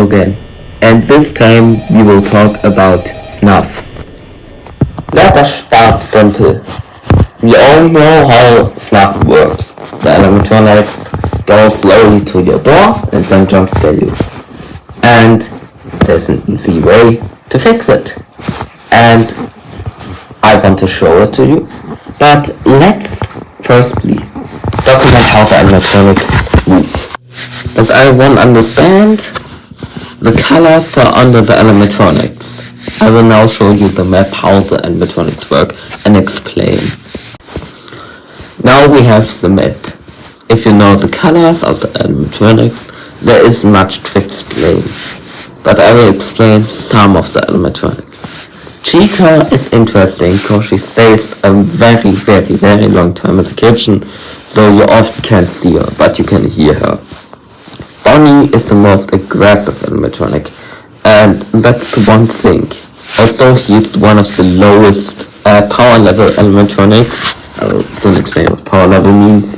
again, and this time we will talk about Fnaf. Let us start simple. We all know how Fnaf works. The animatronics go slowly to your door and then jump scare you. And there's an easy way to fix it. And I want to show it to you. But let's firstly document how the animatronics move. Does everyone understand? The colors are under the animatronics. I will now show you the map how the animatronics work and explain. Now we have the map. If you know the colors of the animatronics, there is much to explain. But I will explain some of the animatronics. Chica is interesting because she stays a very long time in the kitchen, so you often can't see her, but you can hear her. Bonnie is the most aggressive animatronic, and that's the one thing. Also, he's one of the lowest power level animatronics. I will soon explain what power level means.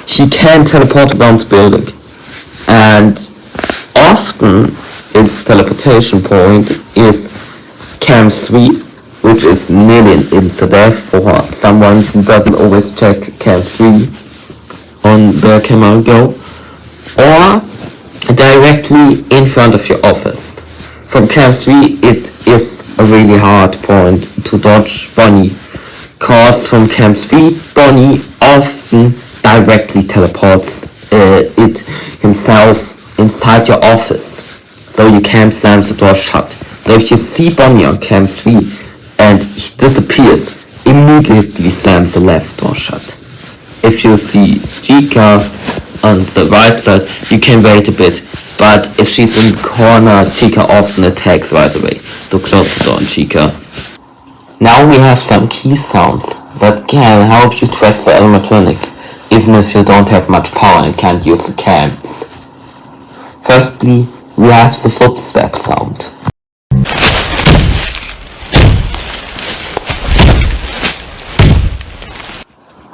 He can teleport around the building, and often his teleportation point is Cam 3, which is nearly an insta-death for someone who doesn't always check Cam 3 on their camera go, or directly in front of your office. From Cam 3 it is a really hard point to dodge Bonnie, cause from Cam 3 Bonnie often directly teleports it himself inside your office, so you can't slam the door shut. So if you see Bonnie on Cam 3 and he disappears, immediately slam the left door shut. If you see Chica on the right side, you can wait a bit, but if she's in the corner, Chica often attacks right away, so close the door on Chica. Now we have some key sounds that can help you track the animatronics, even if you don't have much power and can't use the cams. Firstly, we have the footstep sound.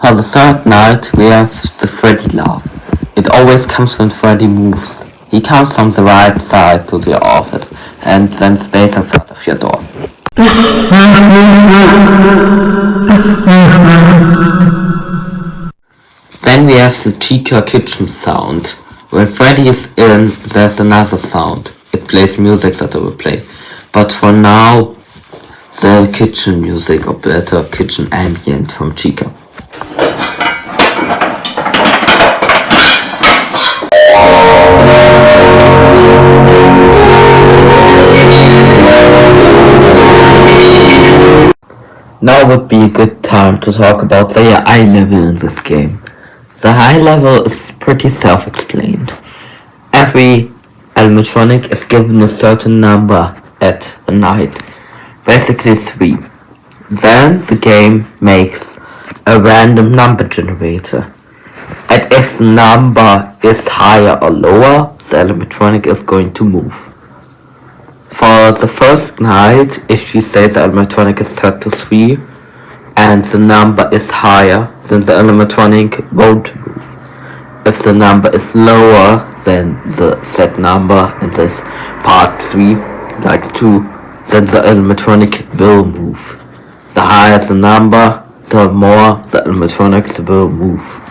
For the third night, we have the Freddy laugh. It always comes when Freddy moves. He comes from the right side to your office and then stays in front of your door. Then we have the Chica kitchen sound. When Freddy is in, there's another sound. It plays music that I will play. But for now, the kitchen music, or better, kitchen ambient from Chica. Now would be a good time to talk about the eye level in this game. The high level is pretty self-explained. Every animatronic is given a certain number at a night, basically 3. Then the game makes a random number generator, and if the number is higher or lower, the animatronic is going to move. For the first night, if you say the animatronic is set to 3 and the number is higher, then the animatronic won't move. If the number is lower than the set number in this part 3, like 2, then the animatronic will move. The higher the number, the more the animatronics will move.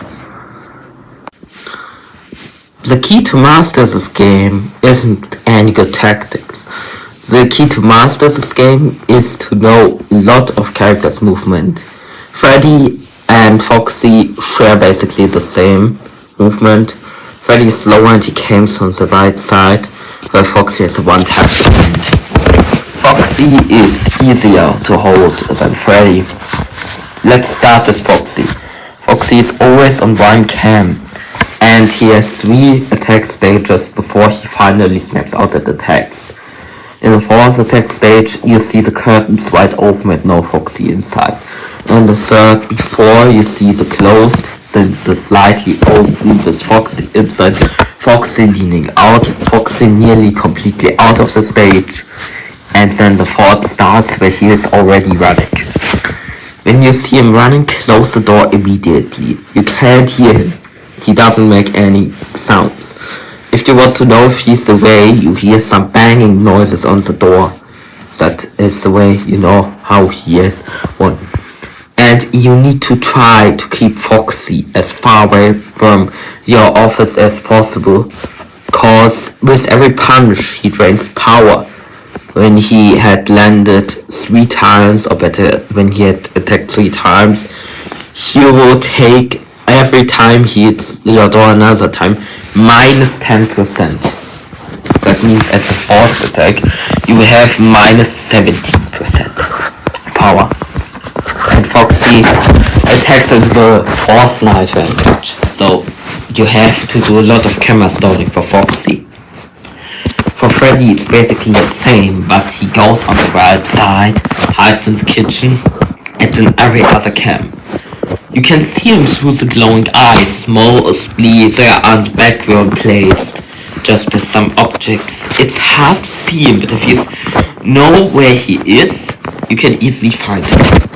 The key to master this game isn't any good tactics. The key to master this game is to know a lot of characters' movement. Freddy and Foxy share basically the same movement. Freddy is slower and he comes from the right side, while Foxy has a one-tap movement. Foxy is easier to hold than Freddy. Let's start with Foxy. Foxy is always on one cam, and he has 3 attack stages before he finally snaps out at attacks. In the 4th attack stage, you see the curtains wide open with no Foxy inside. In the 3rd, before you see the closed, then the slightly open with Foxy inside, Foxy leaning out, Foxy nearly completely out of the stage, and then the 4th starts where he is already running. When you see him running, close the door immediately. You can't hear him. He doesn't make any sounds. If you want to know if he's away, you hear some banging noises on the door. That is the way you know how he is. And you need to try to keep Foxy as far away from your office as possible, cause with every punch he drains power. When he had landed 3 times, or better, when he had attacked 3 times, he will take, every time he hits your door another time, minus 10%. That means at the 4th attack, you will have minus 17% power. And Foxy attacks in the 4th night range, so you have to do a lot of camera stoning for Foxy. For Freddy it's basically the same, but he goes on the right side, hides in the kitchen, and in every other cam. You can see him through the glowing eyes, mostly they are on the background placed, just as some objects. It's hard to see him, but if you know where he is, you can easily find him.